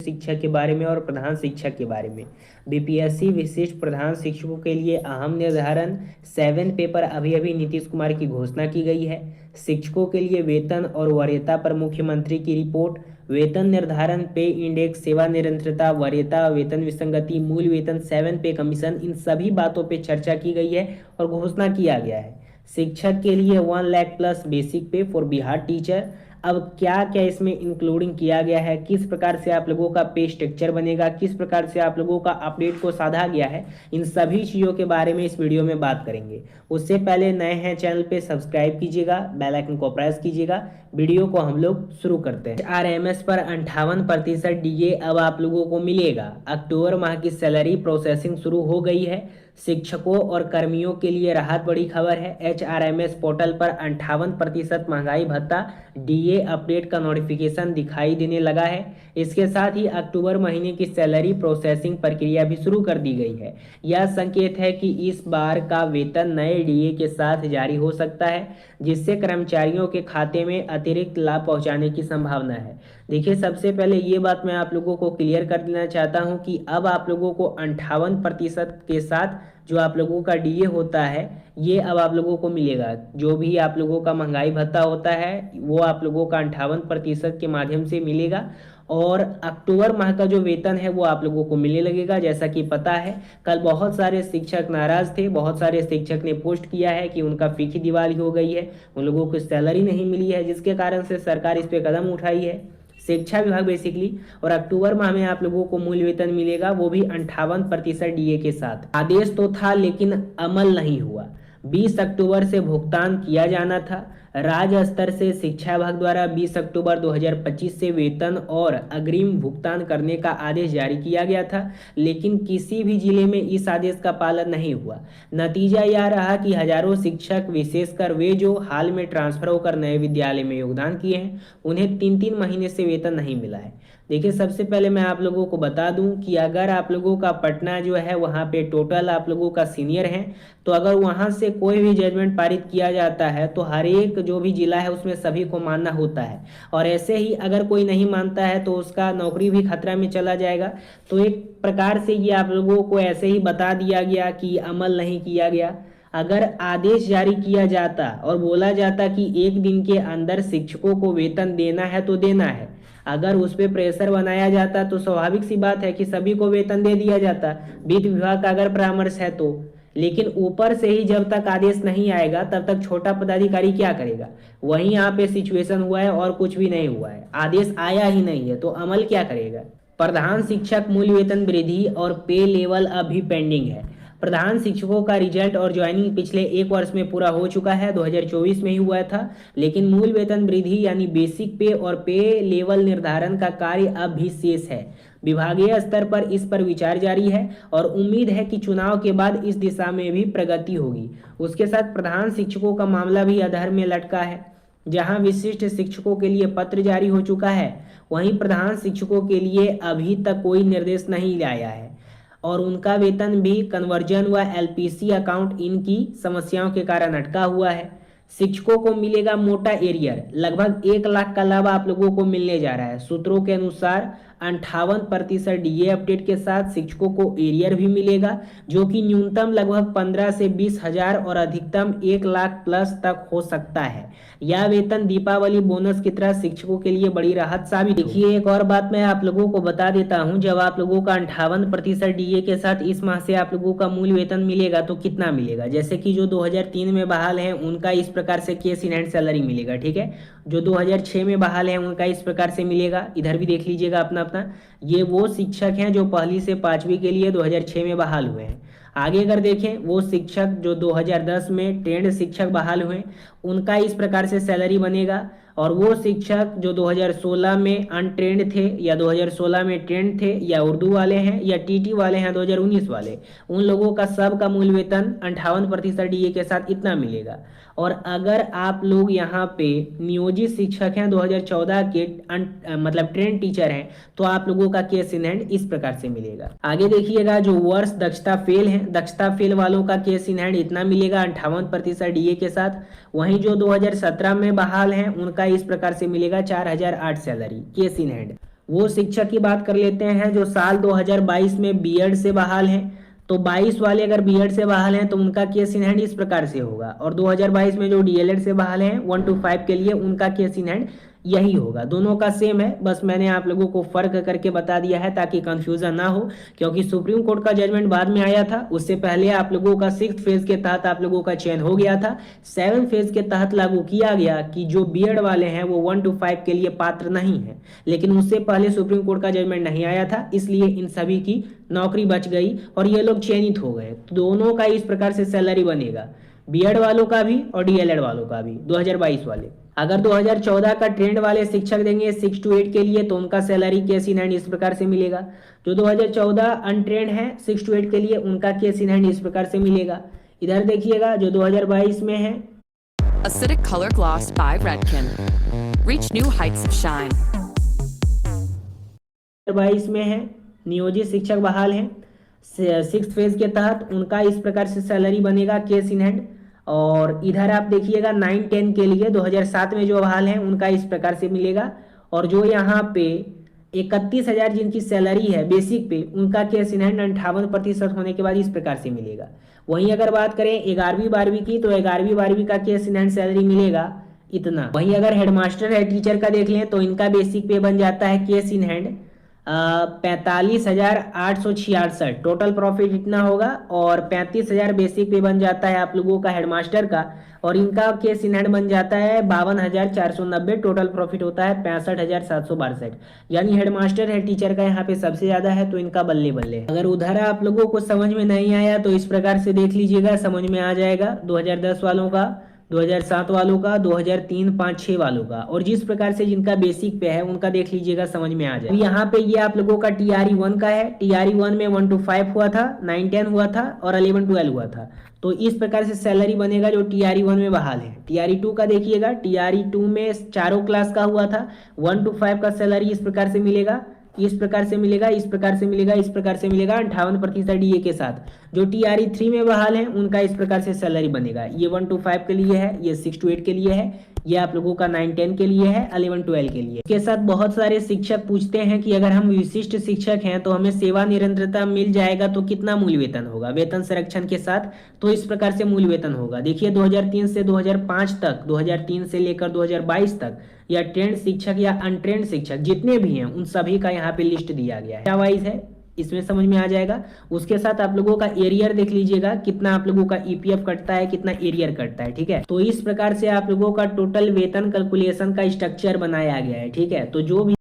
शिक्षक के बारे में और प्रधान शिक्षक के बारे में। बीपीएससी विशिष्ट प्रधान शिक्षकों के लिए अहम निर्धारण 7 पेपर अभी अभी नीतीश कुमार की घोषणा की गई है। शिक्षकों के लिए वेतन और वरीयता पर मुख्यमंत्री की रिपोर्ट। वेतन निर्धारण, पे इंडेक्स, सेवा निरंतरता, वरीयता, वेतन विसंगति, मूल वेतन, 7 पे कमीशन, इन सभी बातों पे चर्चा की गई है और घोषणा किया गया है। शिक्षक के लिए 1 लाख प्लस बेसिक पे फॉर बिहार टीचर। अब क्या क्या इसमें इंक्लूडिंग किया गया है, किस प्रकार से आप लोगों का पे स्ट्रक्चर बनेगा, किस प्रकार से आप लोगों का अपडेट को साधा गया है, इन सभी चीज़ों के बारे में इस वीडियो में बात करेंगे। उससे पहले नए हैं चैनल पे सब्सक्राइब कीजिएगा, बेल आइकन को प्रेस कीजिएगा। वीडियो को हम लोग शुरू करते हैं। आरएमएस पर 58% डीए अब आप लोगों को मिलेगा। अक्टूबर माह की सैलरी प्रोसेसिंग शुरू हो गई है। शिक्षकों और कर्मियों के लिए राहत बड़ी खबर है। एचआरएमएस पोर्टल पर 58% महंगाई भत्ता डीए अपडेट का नोटिफिकेशन दिखाई देने लगा है। इसके साथ ही अक्टूबर महीने की सैलरी प्रोसेसिंग प्रक्रिया भी शुरू कर दी गई है। यह संकेत है कि इस बार का वेतन नए डीए के साथ जारी हो सकता है, जिससे कर्मचारियों के खाते में अतिरिक्त लाभ पहुंचाने की संभावना है। देखिए, सबसे पहले ये बात मैं आप लोगों को क्लियर कर देना चाहता हूं कि अब आप लोगों को 58% के साथ जो आप लोगों का डीए होता है, ये अब आप लोगों को मिलेगा। जो भी आप लोगों का महंगाई भत्ता होता है वो आप लोगों का 58% के माध्यम से मिलेगा। और अक्टूबर माह का जो वेतन है वो आप लोगों को मिलने लगेगा। जैसा कि पता है, कल बहुत सारे शिक्षक नाराज थे, बहुत सारे शिक्षक ने पोस्ट किया है कि उनका फीकी दिवाली हो गई है, उन लोगों को सैलरी नहीं मिली है, जिसके कारण से सरकार इस पे कदम उठाई है, शिक्षा विभाग बेसिकली। और अक्टूबर माह में आप लोगों को मूल वेतन मिलेगा, वो भी 58% डीए के साथ। आदेश तो था लेकिन अमल नहीं हुआ। 20 अक्टूबर से भुगतान किया जाना था। राज्य स्तर से शिक्षा विभाग द्वारा 20 अक्टूबर 2025 से वेतन और अग्रिम भुगतान करने का आदेश जारी किया गया था, लेकिन किसी भी जिले में इस आदेश का पालन नहीं हुआ। नतीजा यह रहा कि हजारों शिक्षक, विशेषकर वे जो हाल में ट्रांसफर होकर नए विद्यालय में योगदान किए हैं, उन्हें 3-3 महीने से वेतन नहीं मिला है। देखिए, सबसे पहले मैं आप लोगों को बता दूं कि अगर आप लोगों का पटना जो है वहाँ पे टोटल आप लोगों का सीनियर है, तो अगर वहाँ से कोई भी जजमेंट पारित किया जाता है तो हर एक जो भी जिला है उसमें सभी को मानना होता है। और ऐसे ही अगर कोई नहीं मानता है तो उसका नौकरी भी खतरा में चला जाएगा। तो एक प्रकार से ये आप लोगों को ऐसे ही बता दिया गया कि अमल नहीं किया गया। अगर आदेश जारी किया जाता और बोला जाता कि 1 दिन के अंदर शिक्षकों को वेतन देना है तो देना है, अगर उस पर प्रेशर बनाया जाता तो स्वाभाविक सी बात है कि सभी को वेतन दे दिया जाता, वित्त विभाग का अगर परामर्श है तो। लेकिन ऊपर से ही जब तक आदेश नहीं आएगा तब तक छोटा पदाधिकारी क्या करेगा? वही यहाँ पे सिचुएशन हुआ है और कुछ भी नहीं हुआ है। आदेश आया ही नहीं है तो अमल क्या करेगा? प्रधान शिक्षक मूल वेतन वृद्धि और पे लेवल अभी पेंडिंग है। प्रधान शिक्षकों का रिजल्ट और ज्वाइनिंग पिछले 1 वर्ष में पूरा हो चुका है, 2024 में ही हुआ था, लेकिन मूल वेतन वृद्धि यानी बेसिक पे और पे लेवल निर्धारण का कार्य अब भी शेष है। विभागीय स्तर पर इस पर विचार जारी है और उम्मीद है कि चुनाव के बाद इस दिशा में भी प्रगति होगी। उसके साथ प्रधान शिक्षकों का मामला भी अधर में लटका है। जहां विशिष्ट शिक्षकों के लिए पत्र जारी हो चुका है, वहीं प्रधान शिक्षकों के लिए अभी तक कोई निर्देश नहीं आया है और उनका वेतन भी कन्वर्जन व एलपीसी अकाउंट इनकी समस्याओं के कारण अटका हुआ है। शिक्षकों को मिलेगा मोटा एरियर, लगभग 1 लाख का लाभ आप लोगों को मिलने जा रहा है। सूत्रों के अनुसार 58% डीए अपडेट के साथ शिक्षकों को एरियर भी मिलेगा, जो कि न्यूनतम लगभग 15 से 20 हजार और अधिकतम 1 लाख प्लस तक हो सकता है। यह वेतन दीपावली बोनस की तरह शिक्षकों के लिए बड़ी राहत साबित। देखिए, एक और बात मैं आप लोगों को बता देता हूं, जब आप लोगों का 58% डीए के साथ इस माह से आप लोगों का मूल वेतन मिलेगा तो कितना मिलेगा? जैसे कि जो 2003 में बहाल है उनका इस प्रकार से केस इन हैंड सैलरी मिलेगा, ठीक है। जो 2006 में बहाल है उनका इस प्रकार से मिलेगा। इधर भी देख लीजिएगा अपना अपना। ये वो शिक्षक हैं जो 1ली से 5वीं के लिए 2006 में बहाल हुए हैं। आगे अगर देखें, वो शिक्षक जो 2010 में ट्रेंड शिक्षक बहाल हुए, उनका इस प्रकार से सैलरी बनेगा। और वो शिक्षक जो 2016 में अनट्रेंड थे या 2016 में ट्रेंड थे या उर्दू वाले हैं या टीटी वाले हैं 2019 वाले, उन लोगों का सब का मूल वेतन 58% डीए के साथ इतना मिलेगा। और अगर आप लोग यहाँ पे नियोजित शिक्षक हैं 2014 के मतलब ट्रेंड टीचर हैं, तो आप लोगों का केस इन हैंड इस प्रकार से मिलेगा। आगे देखिएगा, जो वर्ष दक्षता फेल है, दक्षता फेल वालों का केस इन हैंड इतना मिलेगा 58% डीए के साथ। वहीं जो 2017 में बहाल हैं उनका इस प्रकार से मिलेगा 4008 सैलरी केस इन हैंड। वो शिक्षक की बात कर लेते हैं जो साल 2022 में बीएड से बहाल हैं। तो 22 वाले अगर बीएड से बहाल हैं तो उनका केस इन हैंड इस प्रकार से होगा, और 2022 में जो डीएलएड से बहाल हैं 1 to 5 के लिए उनका केस इन हैंड यही होगा। दोनों का सेम है, बस मैंने आप लोगों को फर्क करके बता दिया है ताकि कंफ्यूजन ना हो, क्योंकि सुप्रीम कोर्ट का जजमेंट बाद में आया था। उससे पहले आप लोगों का 6th फेज के तहत आप लोगों का चयन हो गया था। 7th फेज के तहत लागू किया गया कि जो बीएड वाले हैं वो 1 to 5 के लिए पात्र नहीं है, लेकिन उससे पहले सुप्रीम कोर्ट का जजमेंट नहीं आया था, इसलिए इन सभी की नौकरी बच गई और ये लोग चयनित हो गए। तो दोनों का इस प्रकार से सैलरी बनेगा, बीएड वालों का भी और डीएलएड वालों का भी 2022 वाले। अगर 2014 का ट्रेंड वाले शिक्षक देंगे 6 to 8 के लिए तो उनका सैलरी केस इन हैंड इस प्रकार से मिलेगा। जो 2014 अनट्रेंड है 6 to 8 के लिए उनका केस इन हैंड इस प्रकार से मिलेगा। इधर देखिएगा जो 2022 में है Acidic Color Gloss by Redken. Reach new heights of shine. 2022 में है नियोजित शिक्षक बहाल हैं 6th फेज के तहत, उनका इस प्रकार से सैलरी बनेगा केस इन हैंड। और इधर आप देखिएगा 9-10 के लिए 2007 में जो बहाल हैं उनका इस प्रकार से मिलेगा। और जो यहाँ पे 31,000 जिनकी सैलरी है बेसिक पे उनका केस इन हैंड 58% होने के बाद इस प्रकार से मिलेगा। वहीं अगर बात करें 11वीं 12वीं की तो 11वीं 12वीं का केस इन हैंड सैलरी मिलेगा इतना। वहीं अगर हेडमास्टर है टीचर का देख लें तो इनका बेसिक पे बन जाता है case in hand 45,866, total profit इतना होगा। और 35,000 बेसिक पे बन जाता है आप लोगों का हेडमास्टर का, और इनका केस इन हैंड बन जाता है 52,490, टोटल प्रॉफिट होता है 65,762। यानी हेडमास्टर है टीचर का यहाँ पे सबसे ज्यादा है, तो इनका बल्ले बल्ले। अगर उधर आप लोगों को समझ में नहीं आया तो इस प्रकार से देख लीजिएगा, समझ में आ जाएगा 2010 वालों का, 2007 वालों का, 2003, 5, 6 वालों का, और जिस प्रकार से जिनका बेसिक पे है उनका देख लीजिएगा, समझ में आ जाए। यहाँ पे ये आप लोगों का टीआरई 1 का है। टीआरई 1 में 1 to 5 हुआ था, 9-10 हुआ था और 11-12 हुआ था। तो इस प्रकार से सैलरी बनेगा जो टीआरई 1 में बहाल है। टीआरई 2 का देखिएगा, टीआरई 2 में चारों क्लास का हुआ था, 1 to 5 का सैलरी इस प्रकार से मिलेगा, इस प्रकार से मिलेगा, इस प्रकार से मिलेगा, इस प्रकार से मिलेगा 58% डीए के साथ। जो टीआरई 3 में बहाल है उनका इस प्रकार से सैलरी बनेगा। ये 1 to 5 के लिए है, ये 6 to 8 के लिए है, ये आप लोगों का 9-10 के लिए है, 11-12 के लिए। इसके साथ बहुत सारे शिक्षक पूछते हैं कि अगर हम विशिष्ट शिक्षक हैं तो हमें सेवा निरंतरता मिल जाएगा तो कितना मूल वेतन होगा वेतन संरक्षण के साथ। तो इस प्रकार से मूल वेतन होगा। देखिए 2003 से 2005 तक, 2003 से लेकर 2022 तक या ट्रेंड शिक्षक या अनट्रेंड शिक्षक जितने भी हैं उन सभी का यहाँ पे लिस्ट दिया गया है, वाइज है, इसमें समझ में आ जाएगा। उसके साथ आप लोगों का एरियर देख लीजिएगा, कितना आप लोगों का ईपीएफ कटता है, कितना एरियर कटता है, ठीक है। तो इस प्रकार से आप लोगों का टोटल वेतन कैलकुलेशन का स्ट्रक्चर बनाया गया है, ठीक है। तो जो भी